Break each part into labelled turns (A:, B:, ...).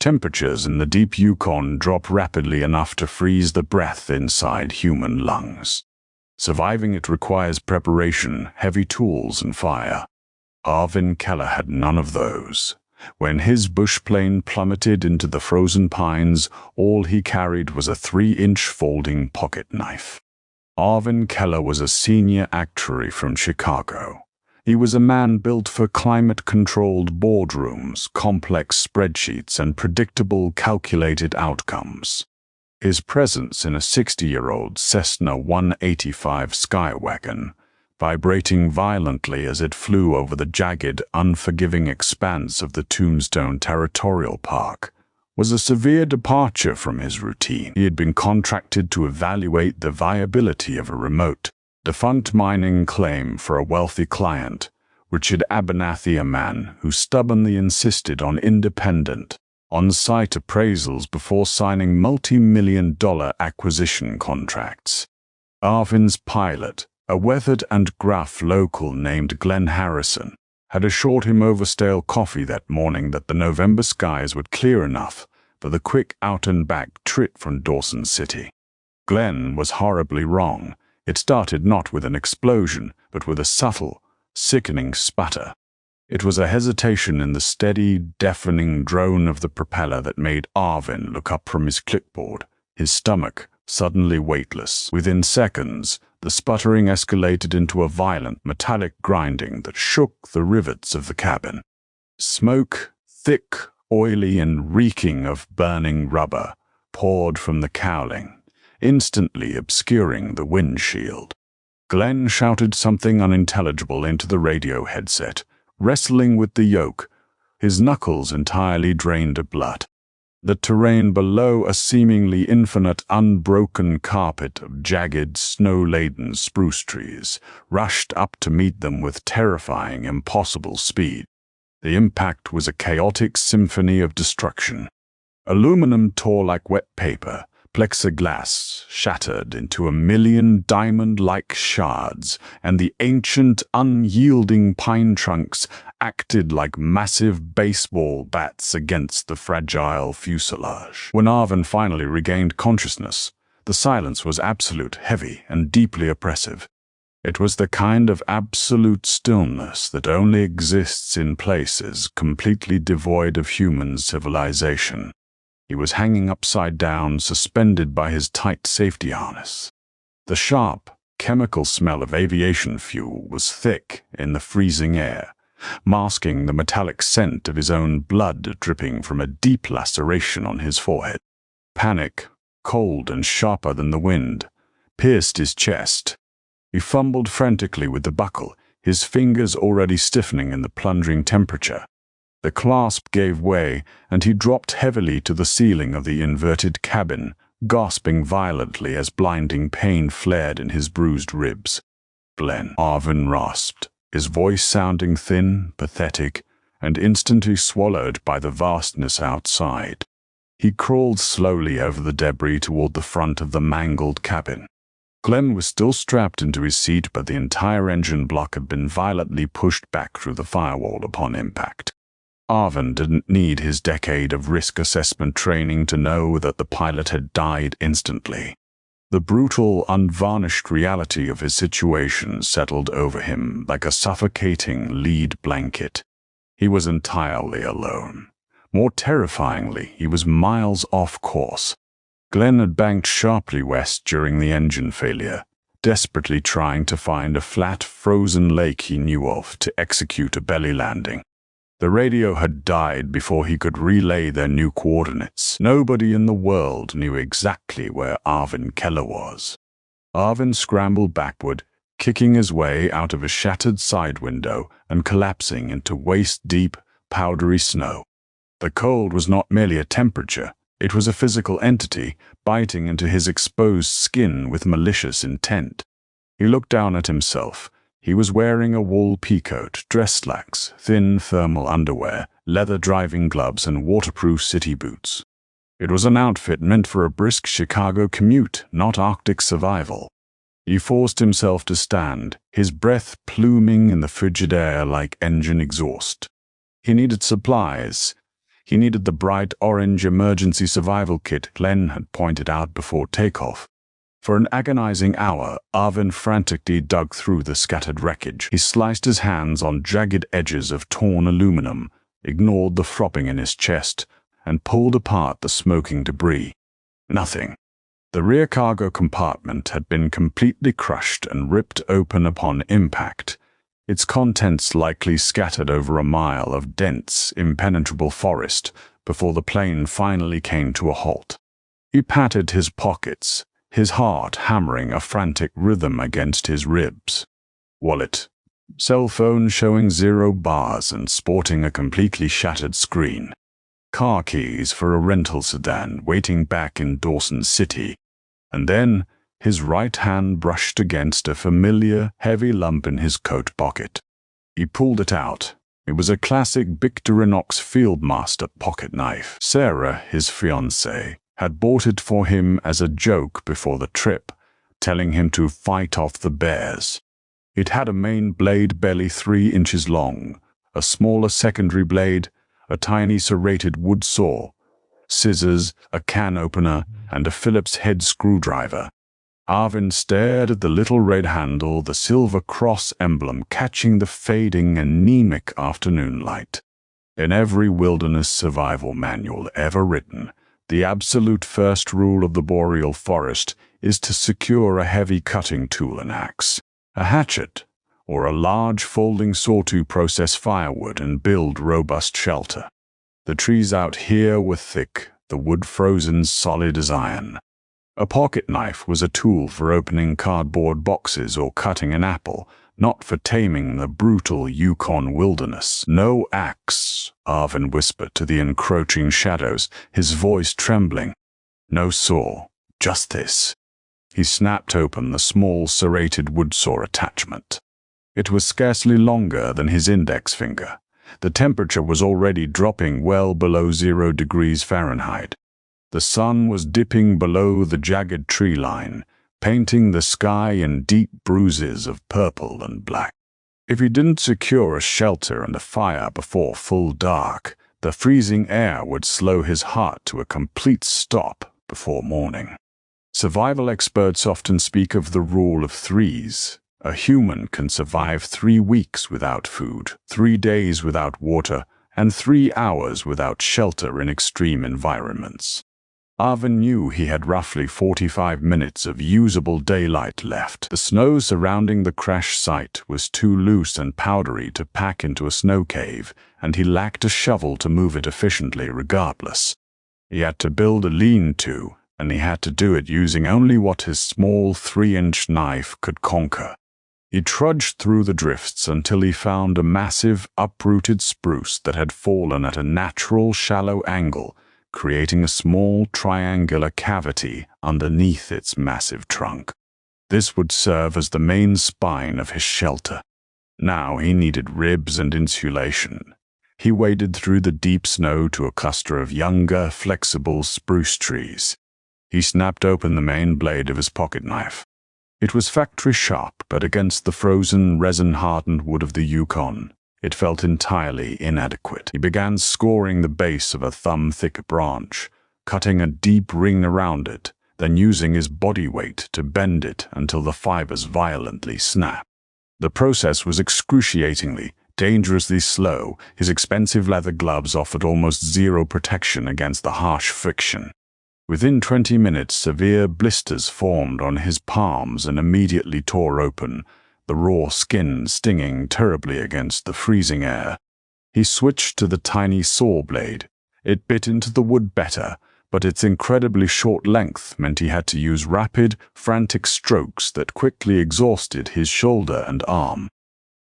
A: Temperatures in the deep Yukon drop rapidly enough to freeze the breath inside human lungs. Surviving it requires preparation, heavy tools, and fire. Arvin Keller had none of those. When his bush plane plummeted into the frozen pines, all he carried was a 3-inch folding pocket knife. Arvin Keller was a senior actuary from Chicago. He was a man built for climate-controlled boardrooms, complex spreadsheets, and predictable, calculated outcomes. His presence in a 60-year-old Cessna 185 Skywagon, vibrating violently as it flew over the jagged, unforgiving expanse of the Tombstone Territorial Park, was a severe departure from his routine. He had been contracted to evaluate the viability of a remote, defunct mining claim for a wealthy client, Richard Abernathy, a man who stubbornly insisted on independent, on-site appraisals before signing multi-million-dollar acquisition contracts. Arvin's pilot, a weathered and gruff local named Glenn Harrison, had assured him over stale coffee that morning that the November skies would clear enough for the quick out-and-back trip from Dawson City. Glenn was horribly wrong. It started not with an explosion, but with a subtle, sickening sputter. It was a hesitation in the steady, deafening drone of the propeller that made Arvin look up from his clipboard, his stomach suddenly weightless. Within seconds, the sputtering escalated into a violent, metallic grinding that shook the rivets of the cabin. Smoke, thick, oily, and reeking of burning rubber, poured from the cowling, instantly obscuring the windshield. Glenn shouted something unintelligible into the radio headset, wrestling with the yoke, his knuckles entirely drained of blood. The terrain below, a seemingly infinite, unbroken carpet of jagged, snow-laden spruce trees, rushed up to meet them with terrifying, impossible speed. The impact was a chaotic symphony of destruction. Aluminum tore like wet paper. Plexiglass shattered into a million diamond-like shards, and the ancient, unyielding pine trunks acted like massive baseball bats against the fragile fuselage. When Arvin finally regained consciousness, the silence was absolute, heavy, and deeply oppressive. It was the kind of absolute stillness that only exists in places completely devoid of human civilization. He was hanging upside down, suspended by his tight safety harness. The sharp, chemical smell of aviation fuel was thick in the freezing air, masking the metallic scent of his own blood dripping from a deep laceration on his forehead. Panic, cold and sharper than the wind, pierced his chest. He fumbled frantically with the buckle, his fingers already stiffening in the plunging temperature. The clasp gave way, and he dropped heavily to the ceiling of the inverted cabin, gasping violently as blinding pain flared in his bruised ribs. "Glenn," Arvin rasped, his voice sounding thin, pathetic, and instantly swallowed by the vastness outside. He crawled slowly over the debris toward the front of the mangled cabin. Glenn was still strapped into his seat, but the entire engine block had been violently pushed back through the firewall upon impact. Arvin didn't need his decade of risk assessment training to know that the pilot had died instantly. The brutal, unvarnished reality of his situation settled over him like a suffocating lead blanket. He was entirely alone. More terrifyingly, he was miles off course. Glenn had banked sharply west during the engine failure, desperately trying to find a flat, frozen lake he knew of to execute a belly landing. The radio had died before he could relay their new coordinates. Nobody in the world knew exactly where Arvin Keller was. Arvin scrambled backward, kicking his way out of a shattered side window and collapsing into waist-deep, powdery snow. The cold was not merely a temperature, it was a physical entity, biting into his exposed skin with malicious intent. He looked down at himself. He was wearing a wool peacoat, dress slacks, thin thermal underwear, leather driving gloves, and waterproof city boots. It was an outfit meant for a brisk Chicago commute, not Arctic survival. He forced himself to stand, his breath pluming in the frigid air like engine exhaust. He needed supplies. He needed the bright orange emergency survival kit Glenn had pointed out before takeoff. For an agonizing hour, Arvin frantically dug through the scattered wreckage. He sliced his hands on jagged edges of torn aluminum, ignored the throbbing in his chest, and pulled apart the smoking debris. Nothing. The rear cargo compartment had been completely crushed and ripped open upon impact, its contents likely scattered over a mile of dense, impenetrable forest before the plane finally came to a halt. He patted his pockets, his heart hammering a frantic rhythm against his ribs. Wallet, cell phone showing 0 bars and sporting a completely shattered screen. Car keys for a rental sedan waiting back in Dawson City. And then his right hand brushed against a familiar, heavy lump in his coat pocket. He pulled it out. It was a classic Victorinox Fieldmaster pocket knife. Sarah, his fiancée, had bought it for him as a joke before the trip, telling him to fight off the bears. It had a main blade barely 3 inches long, a smaller secondary blade, a tiny serrated wood saw, scissors, a can opener, and a Phillips head screwdriver. Arvin stared at the little red handle, the silver cross emblem catching the fading, anemic afternoon light. In every wilderness survival manual ever written, the absolute first rule of the boreal forest is to secure a heavy cutting tool, an axe, a hatchet, or a large folding saw to process firewood and build robust shelter. The trees out here were thick, the wood frozen solid as iron. A pocket knife was a tool for opening cardboard boxes or cutting an apple, not for taming the brutal Yukon wilderness. "No axe," Arvin whispered to the encroaching shadows, his voice trembling. "No saw, just this." He snapped open the small serrated wood saw attachment. It was scarcely longer than his index finger. The temperature was already dropping well below 0 degrees Fahrenheit. The sun was dipping below the jagged tree line, painting the sky in deep bruises of purple and black. If he didn't secure a shelter and a fire before full dark, the freezing air would slow his heart to a complete stop before morning. Survival experts often speak of the rule of 3s. A human can survive 3 weeks without food, 3 days without water, and 3 hours without shelter in extreme environments. Arvin knew he had roughly 45 minutes of usable daylight left. The snow surrounding the crash site was too loose and powdery to pack into a snow cave, and he lacked a shovel to move it efficiently regardless. He had to build a lean-to, and he had to do it using only what his small 3-inch knife could conquer. He trudged through the drifts until he found a massive, uprooted spruce that had fallen at a natural, shallow angle, creating a small triangular cavity underneath its massive trunk. This would serve as the main spine of his shelter. Now he needed ribs and insulation. He waded through the deep snow to a cluster of younger, flexible spruce trees. He snapped open the main blade of his pocket knife. It was factory sharp, but against the frozen, resin-hardened wood of the Yukon, it felt entirely inadequate. He began scoring the base of a thumb-thick branch, cutting a deep ring around it, then using his body weight to bend it until the fibers violently snapped. The process was excruciatingly, dangerously slow. His expensive leather gloves offered almost zero protection against the harsh friction. Within 20 minutes, severe blisters formed on his palms and immediately tore open, the raw skin stinging terribly against the freezing air. He switched to the tiny saw blade. It bit into the wood better, but its incredibly short length meant he had to use rapid, frantic strokes that quickly exhausted his shoulder and arm.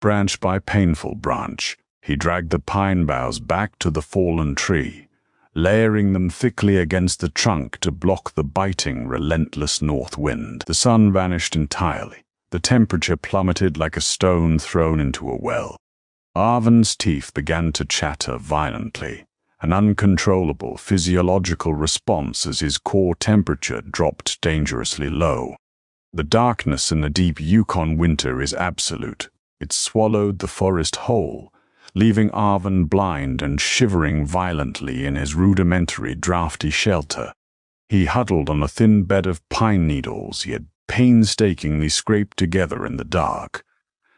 A: Branch by painful branch, he dragged the pine boughs back to the fallen tree, layering them thickly against the trunk to block the biting, relentless north wind. The sun vanished entirely. The temperature plummeted like a stone thrown into a well. Arvin's teeth began to chatter violently, an uncontrollable physiological response as his core temperature dropped dangerously low. The darkness in the deep Yukon winter is absolute. It swallowed the forest whole, leaving Arvin blind and shivering violently in his rudimentary drafty shelter. He huddled on a thin bed of pine needles he had painstakingly scraped together in the dark,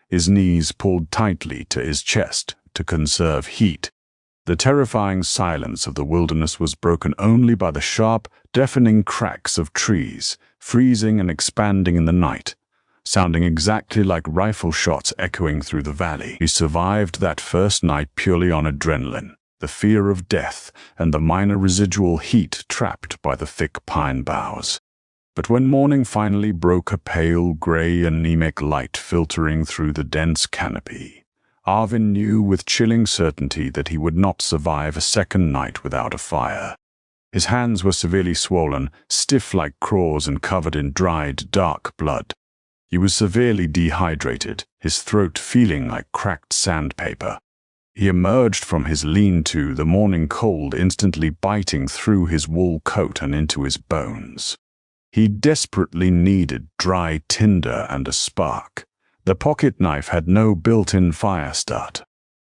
A: his knees pulled tightly to his chest to conserve heat. The terrifying silence of the wilderness was broken only by the sharp, deafening cracks of trees, freezing and expanding in the night, sounding exactly like rifle shots echoing through the valley. He survived that first night purely on adrenaline, the fear of death, and the minor residual heat trapped by the thick pine boughs. But when morning finally broke, a pale, gray, anemic light filtering through the dense canopy, Arvin knew with chilling certainty that he would not survive a second night without a fire. His hands were severely swollen, stiff like claws and covered in dried, dark blood. He was severely dehydrated, his throat feeling like cracked sandpaper. He emerged from his lean-to, the morning cold instantly biting through his wool coat and into his bones. He desperately needed dry tinder and a spark. The pocket knife had no built-in fire start.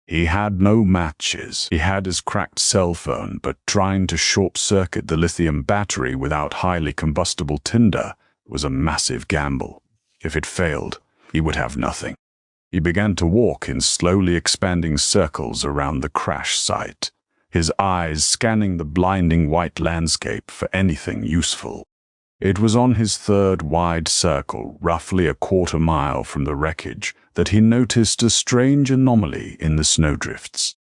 A: He had no matches. He had his cracked cell phone, but trying to short-circuit the lithium battery without highly combustible tinder was a massive gamble. If it failed, he would have nothing. He began to walk in slowly expanding circles around the crash site, his eyes scanning the blinding white landscape for anything useful. It was on his third wide circle, roughly a quarter mile from the wreckage, that he noticed a strange anomaly in the snowdrifts.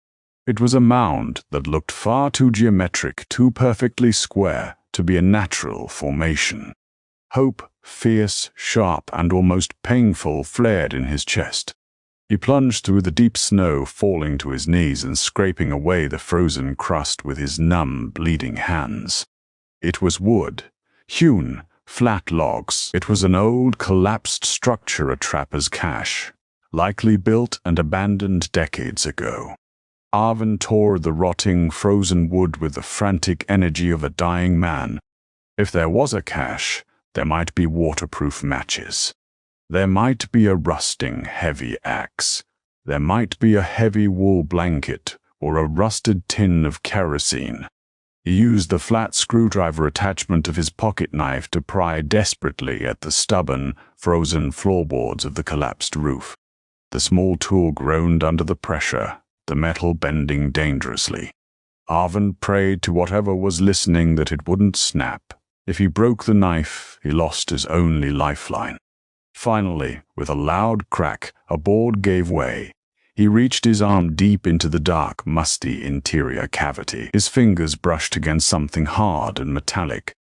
A: It was a mound that looked far too geometric, too perfectly square to be a natural formation. Hope, fierce, sharp, and almost painful, flared in his chest. He plunged through the deep snow, falling to his knees and scraping away the frozen crust with his numb, bleeding hands. It was wood. Hewn, flat logs. It was an old, collapsed structure, a trapper's cache, likely built and abandoned decades ago. Arvin tore the rotting, frozen wood with the frantic energy of a dying man. If there was a cache, there might be waterproof matches. There might be a rusting, heavy axe. There might be a heavy wool blanket or a rusted tin of kerosene. He used the flat screwdriver attachment of his pocket knife to pry desperately at the stubborn, frozen floorboards of the collapsed roof. The small tool groaned under the pressure, the metal bending dangerously. Arvin prayed to whatever was listening that it wouldn't snap. If he broke the knife, he lost his only lifeline. Finally, with a loud crack, a board gave way. He reached his arm deep into the dark, musty interior cavity. His fingers brushed against something hard and metallic.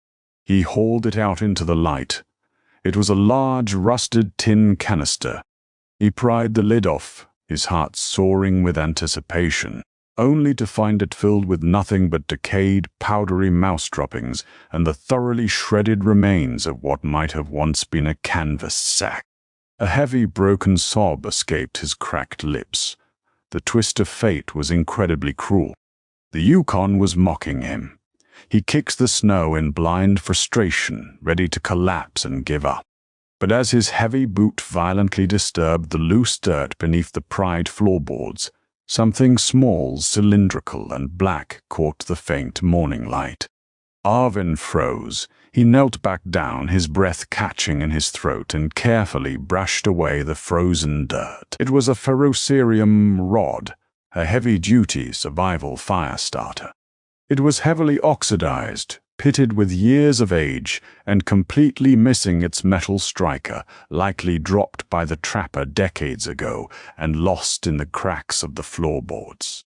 A: He hauled it out into the light. It was a large, rusted tin canister. He pried the lid off, his heart soaring with anticipation, only to find it filled with nothing but decayed, powdery mouse droppings and the thoroughly shredded remains of what might have once been a canvas sack. A heavy, broken sob escaped his cracked lips. The twist of fate was incredibly cruel. The Yukon was mocking him. He kicked the snow in blind frustration, ready to collapse and give up. But as his heavy boot violently disturbed the loose dirt beneath the pried floorboards, something small, cylindrical, and black caught the faint morning light. Arvin froze. He knelt back down, his breath catching in his throat, and carefully brushed away the frozen dirt. It was a ferrocerium rod, a heavy-duty survival fire starter. It was heavily oxidized, pitted with years of age, and completely missing its metal striker, likely dropped by the trapper decades ago and lost in the cracks of the floorboards.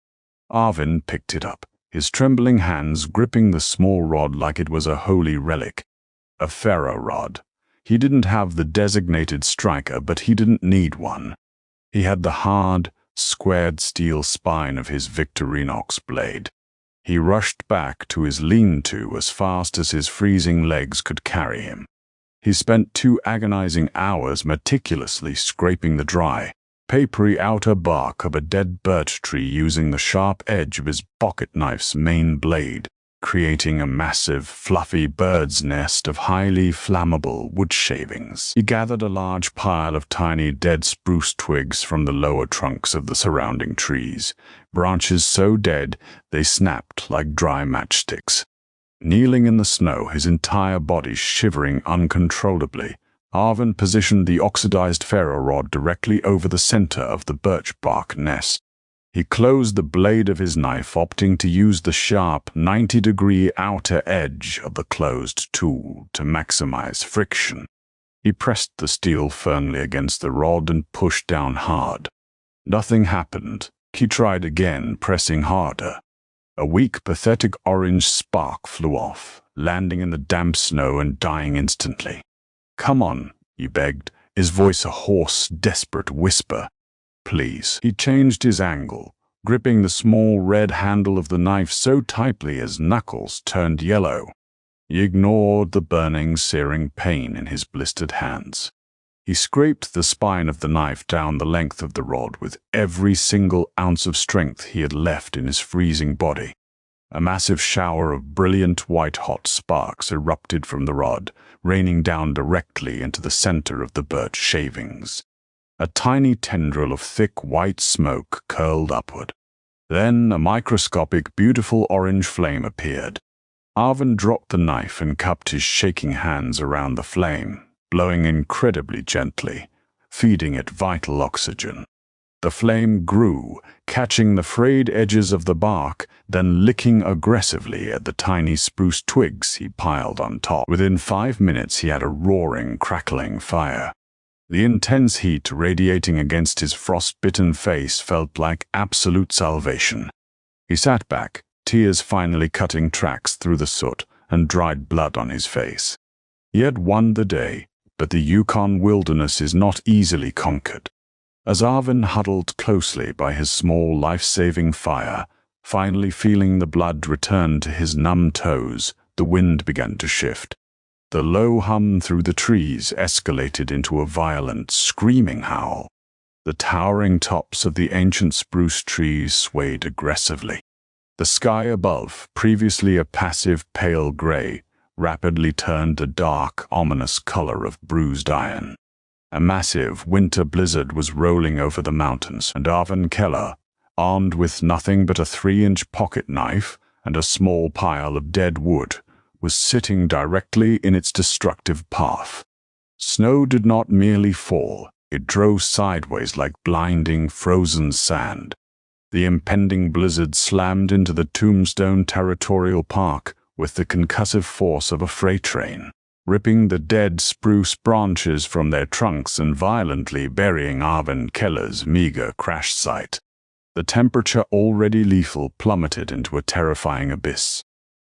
A: Arvin picked it up, his trembling hands gripping the small rod like it was a holy relic. A ferro rod. He didn't have the designated striker, but he didn't need one. He had the hard, squared steel spine of his Victorinox blade. He rushed back to his lean-to as fast as his freezing legs could carry him. He spent 2 agonizing hours meticulously scraping the dry, papery outer bark of a dead birch tree using the sharp edge of his pocket knife's main blade. creating a massive, fluffy bird's nest of highly flammable wood shavings. He gathered a large pile of tiny dead spruce twigs from the lower trunks of the surrounding trees, branches so dead they snapped like dry matchsticks. Kneeling in the snow, his entire body shivering uncontrollably, Arvin positioned the oxidized ferro rod directly over the center of the birch bark nest. He closed the blade of his knife, opting to use the sharp 90-degree outer edge of the closed tool to maximize friction. He pressed the steel firmly against the rod and pushed down hard. Nothing happened. He tried again, pressing harder. A weak, pathetic orange spark flew off, landing in the damp snow and dying instantly. "Come on," he begged, his voice a hoarse, desperate whisper. "Please." He changed his angle, gripping the small red handle of the knife so tightly his knuckles turned yellow. He ignored the burning, searing pain in his blistered hands. He scraped the spine of the knife down the length of the rod with every single ounce of strength he had left in his freezing body. A massive shower of brilliant white-hot sparks erupted from the rod, raining down directly into the center of the birch shavings. A tiny tendril of thick white smoke curled upward. Then a microscopic, beautiful orange flame appeared. Arvin dropped the knife and cupped his shaking hands around the flame, blowing incredibly gently, feeding it vital oxygen. The flame grew, catching the frayed edges of the bark, then licking aggressively at the tiny spruce twigs he piled on top. Within 5 minutes he had a roaring, crackling fire. The intense heat radiating against his frost-bitten face felt like absolute salvation. He sat back, tears finally cutting tracks through the soot and dried blood on his face. He had won the day, but the Yukon wilderness is not easily conquered. As Arvin huddled closely by his small life-saving fire, finally feeling the blood return to his numb toes, the wind began to shift. The low hum through the trees escalated into a violent, screaming howl. The towering tops of the ancient spruce trees swayed aggressively. The sky above, previously a passive pale gray, rapidly turned a dark, ominous color of bruised iron. A massive winter blizzard was rolling over the mountains, and Arvin Keller, armed with nothing but a 3-inch pocket knife and a small pile of dead wood, was sitting directly in its destructive path. Snow did not merely fall, it drove sideways like blinding, frozen sand. The impending blizzard slammed into the Tombstone Territorial Park with the concussive force of a freight train, ripping the dead spruce branches from their trunks and violently burying Arvin Keller's meager crash site. The temperature, already lethal, plummeted into a terrifying abyss.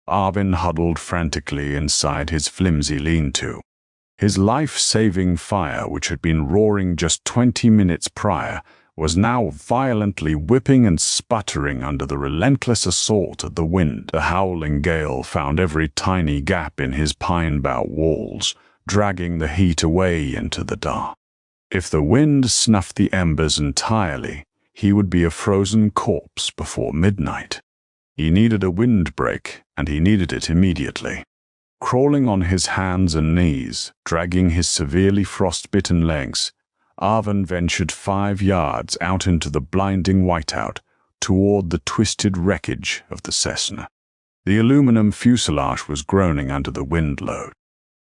A: Arvin huddled frantically inside his flimsy lean-to. His life-saving fire, which had been roaring just 20 minutes prior, was now violently whipping and sputtering under the relentless assault of the wind. The howling gale found every tiny gap in his pine-bough walls, dragging the heat away into the dark. If the wind snuffed the embers entirely, he would be a frozen corpse before midnight. He needed a windbreak, and he needed it immediately. Crawling on his hands and knees, dragging his severely frostbitten legs, Arvin ventured 5 yards out into the blinding whiteout toward the twisted wreckage of the Cessna. The aluminum fuselage was groaning under the wind load.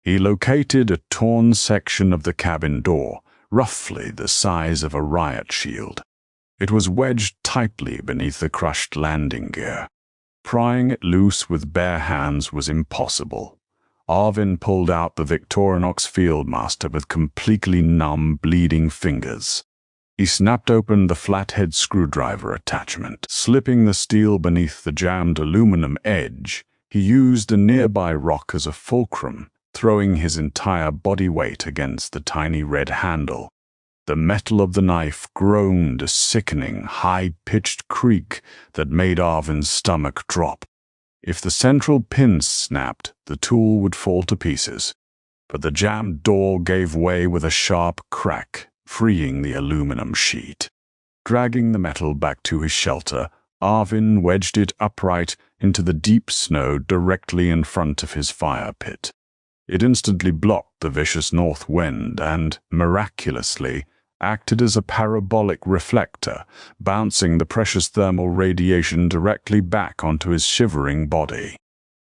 A: He located a torn section of the cabin door, roughly the size of a riot shield. It was wedged tightly beneath the crushed landing gear. Prying it loose with bare hands was impossible. Arvin pulled out the Victorinox Fieldmaster with completely numb, bleeding fingers. He snapped open the flathead screwdriver attachment. Slipping the steel beneath the jammed aluminum edge, he used a nearby rock as a fulcrum, throwing his entire body weight against the tiny red handle. The metal of the knife groaned a sickening, high-pitched creak that made Arvin's stomach drop. If the central pin snapped, the tool would fall to pieces. But the jammed door gave way with a sharp crack, freeing the aluminum sheet. Dragging the metal back to his shelter, Arvin wedged it upright into the deep snow directly in front of his fire pit. It instantly blocked the vicious north wind and, miraculously, acted as a parabolic reflector, bouncing the precious thermal radiation directly back onto his shivering body.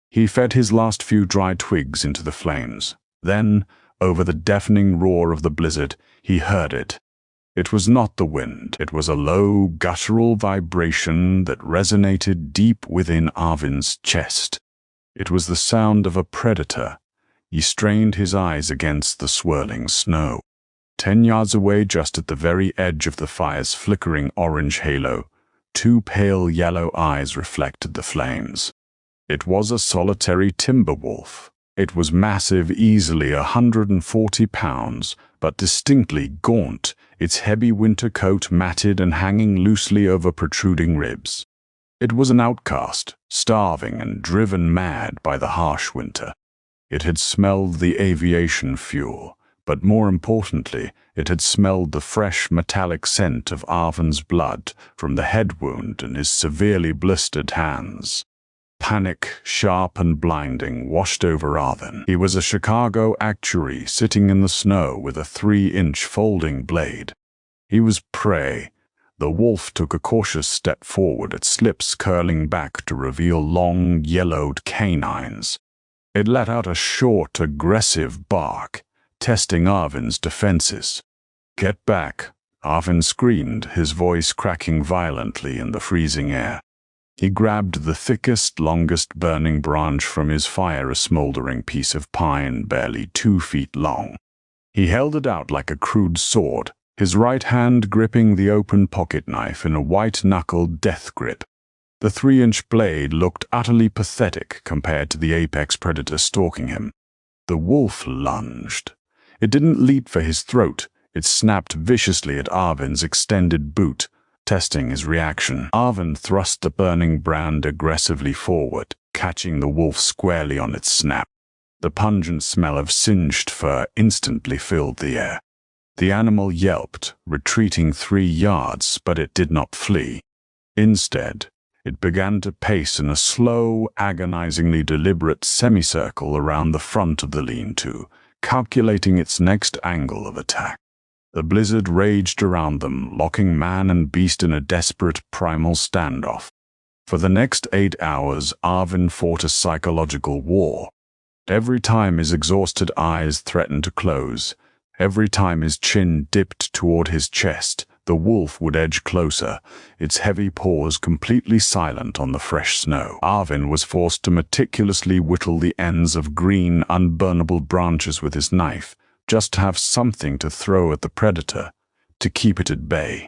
A: He fed his last few dry twigs into the flames. Then, over the deafening roar of the blizzard, he heard it. It was not the wind. It was a low, guttural vibration that resonated deep within Arvin's chest. It was the sound of a predator. He strained his eyes against the swirling snow. 10 yards away, just at the very edge of the fire's flickering orange halo, 2 pale yellow eyes reflected the flames. It was a solitary timber wolf. It was massive, easily 140 pounds, but distinctly gaunt, its heavy winter coat matted and hanging loosely over protruding ribs. It was an outcast, starving and driven mad by the harsh winter. It had smelled the aviation fuel, but more importantly, it had smelled the fresh metallic scent of Arvin's blood from the head wound in his severely blistered hands. Panic, sharp and blinding, washed over Arvin. He was a Chicago actuary sitting in the snow with a 3-inch folding blade. He was prey. The wolf took a cautious step forward, its lips curling back to reveal long, yellowed canines. It let out a short, aggressive bark, testing Arvin's defenses. "Get back," Arvin screamed, his voice cracking violently in the freezing air. He grabbed the thickest, longest burning branch from his fire, a smoldering piece of pine barely 2 feet long. He held it out like a crude sword, his right hand gripping the open pocket knife in a white-knuckled death grip. The 3-inch blade looked utterly pathetic compared to the apex predator stalking him. The wolf lunged. It didn't leap for his throat. It snapped viciously at Arvin's extended boot, testing his reaction. Arvin thrust the burning brand aggressively forward, catching the wolf squarely on its snap. The pungent smell of singed fur instantly filled the air. The animal yelped, retreating 3 yards, but it did not flee. Instead, it began to pace in a slow, agonizingly deliberate semicircle around the front of the lean-to, calculating its next angle of attack. The blizzard raged around them, locking man and beast in a desperate primal standoff. For the next 8 hours, Arvin fought a psychological war. Every time his exhausted eyes threatened to close, every time his chin dipped toward his chest, the wolf would edge closer, its heavy paws completely silent on the fresh snow. Arvin was forced to meticulously whittle the ends of green, unburnable branches with his knife, just to have something to throw at the predator, to keep it at bay.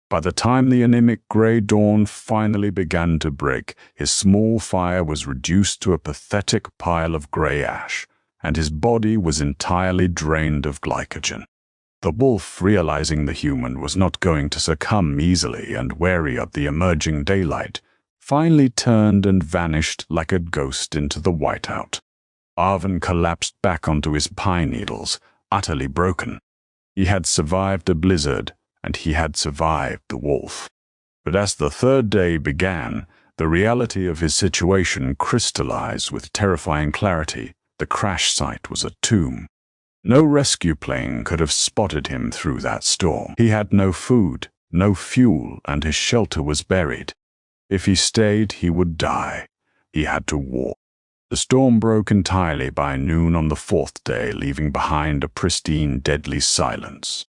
A: By the time the anemic gray dawn finally began to break, his small fire was reduced to a pathetic pile of gray ash, and his body was entirely drained of glycogen. The wolf, realizing the human was not going to succumb easily and wary of the emerging daylight, finally turned and vanished like a ghost into the whiteout. Arvin collapsed back onto his pine needles, utterly broken. He had survived a blizzard, and he had survived the wolf. But as the 3rd day began, the reality of his situation crystallized with terrifying clarity. The crash site was a tomb. No rescue plane could have spotted him through that storm. He had no food, no fuel, and his shelter was buried. If he stayed, he would die. He had to walk. The storm broke entirely by noon on the 4th day, leaving behind a pristine, deadly silence.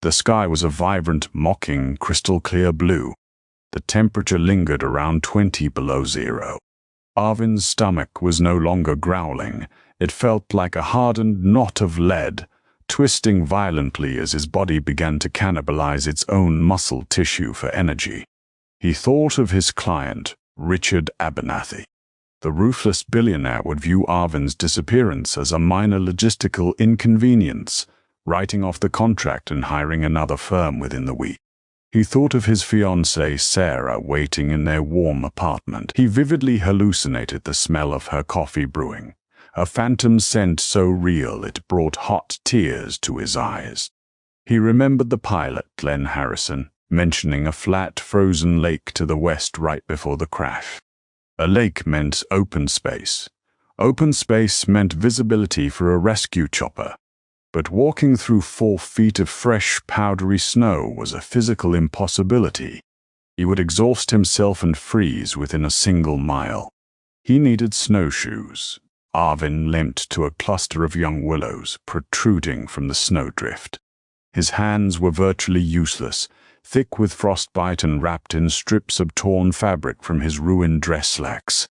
A: The sky was a vibrant, mocking, crystal-clear blue. The temperature lingered around 20 below zero. Arvin's stomach was no longer growling. It felt like a hardened knot of lead, twisting violently as his body began to cannibalize its own muscle tissue for energy. He thought of his client, Richard Abernathy. The ruthless billionaire would view Arvin's disappearance as a minor logistical inconvenience, writing off the contract and hiring another firm within the week. He thought of his fiancée Sarah waiting in their warm apartment. He vividly hallucinated the smell of her coffee brewing, a phantom scent so real it brought hot tears to his eyes. He remembered the pilot, Glenn Harrison, mentioning a flat, frozen lake to the west right before the crash. A lake meant open space. Open space meant visibility for a rescue chopper. But walking through 4 feet of fresh, powdery snow was a physical impossibility. He would exhaust himself and freeze within a single mile. He needed snowshoes. Arvin limped to a cluster of young willows protruding from the snowdrift. His hands were virtually useless, thick with frostbite and wrapped in strips of torn fabric from his ruined dress slacks.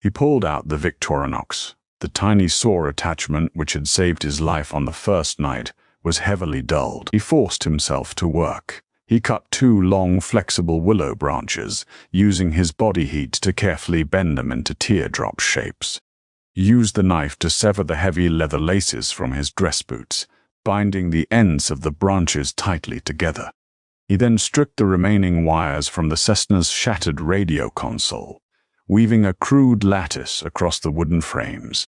A: He pulled out the Victorinox. The tiny saw attachment which had saved his life on the first night was heavily dulled. He forced himself to work. He cut 2 long, flexible willow branches, using his body heat to carefully bend them into teardrop shapes. He used the knife to sever the heavy leather laces from his dress boots, binding the ends of the branches tightly together. He then stripped the remaining wires from the Cessna's shattered radio console, weaving a crude lattice across the wooden frames.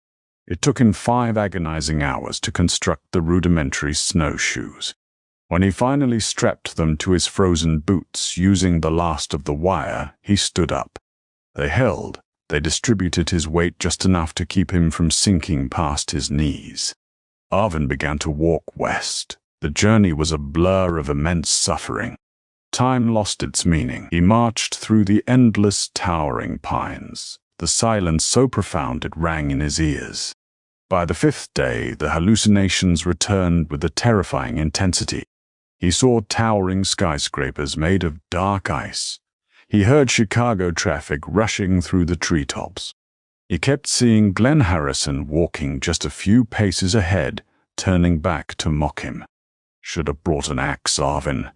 A: It took him 5 agonizing hours to construct the rudimentary snowshoes. When he finally strapped them to his frozen boots using the last of the wire, he stood up. They held. They distributed his weight just enough to keep him from sinking past his knees. Arvin began to walk west. The journey was a blur of immense suffering. Time lost its meaning. He marched through the endless, towering pines, the silence so profound it rang in his ears. By the 5th day, the hallucinations returned with a terrifying intensity. He saw towering skyscrapers made of dark ice. He heard Chicago traffic rushing through the treetops. He kept seeing Glenn Harrison walking just a few paces ahead, turning back to mock him. "Should have brought an axe, Arvin."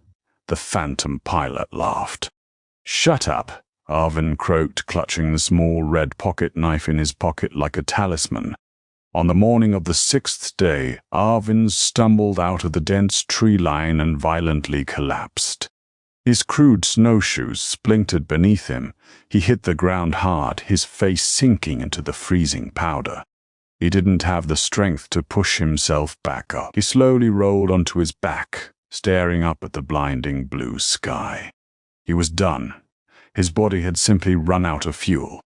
A: The phantom pilot laughed. "Shut up," Arvin croaked, clutching the small red pocket knife in his pocket like a talisman. On the morning of the 6th day, Arvin stumbled out of the dense tree line and violently collapsed. His crude snowshoes splintered beneath him. He hit the ground hard, his face sinking into the freezing powder. He didn't have the strength to push himself back up. He slowly rolled onto his back, staring up at the blinding blue sky. He was done. His body had simply run out of fuel.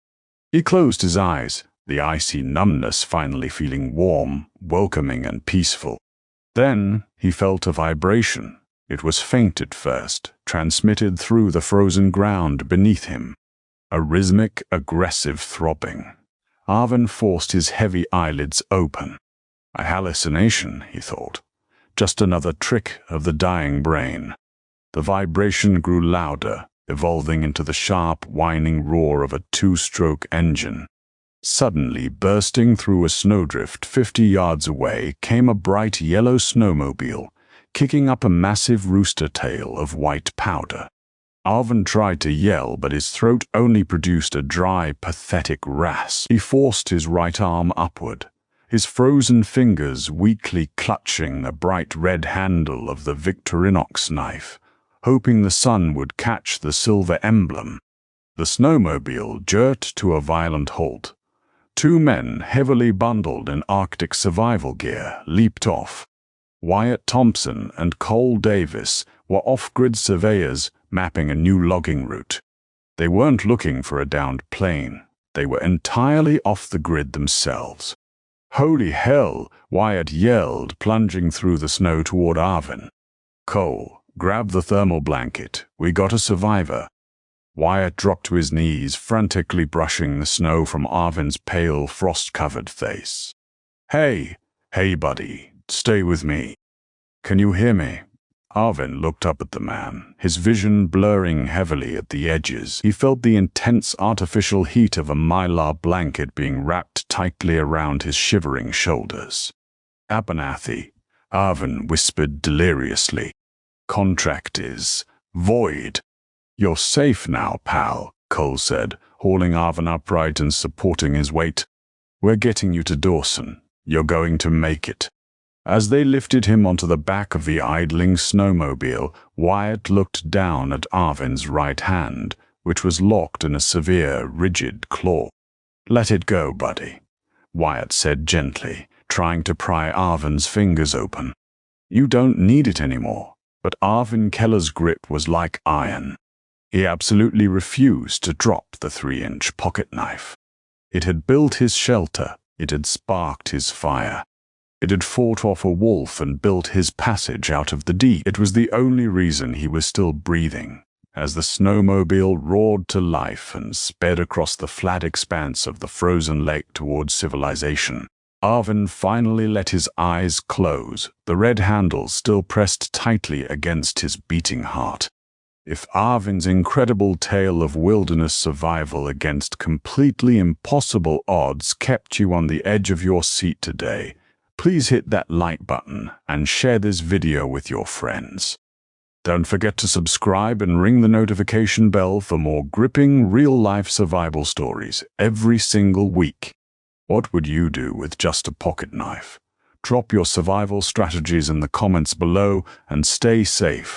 A: He closed his eyes, the icy numbness finally feeling warm, welcoming, and peaceful. Then he felt a vibration. It was faint at first, transmitted through the frozen ground beneath him. A rhythmic, aggressive throbbing. Arvin forced his heavy eyelids open. A hallucination, he thought. Just another trick of the dying brain. The vibration grew louder, evolving into the sharp, whining roar of a 2-stroke engine. Suddenly, bursting through a snowdrift 50 yards away, came a bright yellow snowmobile, kicking up a massive rooster tail of white powder. Arvin tried to yell, but his throat only produced a dry, pathetic rasp. He forced his right arm upward, his frozen fingers weakly clutching the bright red handle of the Victorinox knife, hoping the sun would catch the silver emblem. The snowmobile jerked to a violent halt. 2 men, heavily bundled in Arctic survival gear, leaped off. Wyatt Thompson and Cole Davis were off-grid surveyors mapping a new logging route. They weren't looking for a downed plane. They were entirely off the grid themselves. "Holy hell!" Wyatt yelled, plunging through the snow toward Arvin. "Cole, grab the thermal blanket. We got a survivor." Wyatt dropped to his knees, frantically brushing the snow from Arvin's pale, frost-covered face. Hey, buddy, stay with me. Can you hear me?" Arvin looked up at the man, his vision blurring heavily at the edges. He felt the intense artificial heat of a mylar blanket being wrapped tightly around his shivering shoulders. "Abernathy," Arvin whispered deliriously. "Contract is void." "You're safe now, pal," Cole said, hauling Arvin upright and supporting his weight. "We're getting you to Dawson. You're going to make it." As they lifted him onto the back of the idling snowmobile, Wyatt looked down at Arvin's right hand, which was locked in a severe, rigid claw. "Let it go, buddy," Wyatt said gently, trying to pry Arvin's fingers open. "You don't need it anymore." But Arvin Keller's grip was like iron. He absolutely refused to drop the 3-inch pocket knife. It had built his shelter, it had sparked his fire. It had fought off a wolf and built his passage out of the deep. It was the only reason he was still breathing, as the snowmobile roared to life and sped across the flat expanse of the frozen lake towards civilization. Arvin finally let his eyes close, the red handle still pressed tightly against his beating heart. If Arvin's incredible tale of wilderness survival against completely impossible odds kept you on the edge of your seat today, please hit that like button and share this video with your friends. Don't forget to subscribe and ring the notification bell for more gripping, real-life survival stories every single week. What would you do with just a pocket knife? Drop your survival strategies in the comments below and stay safe.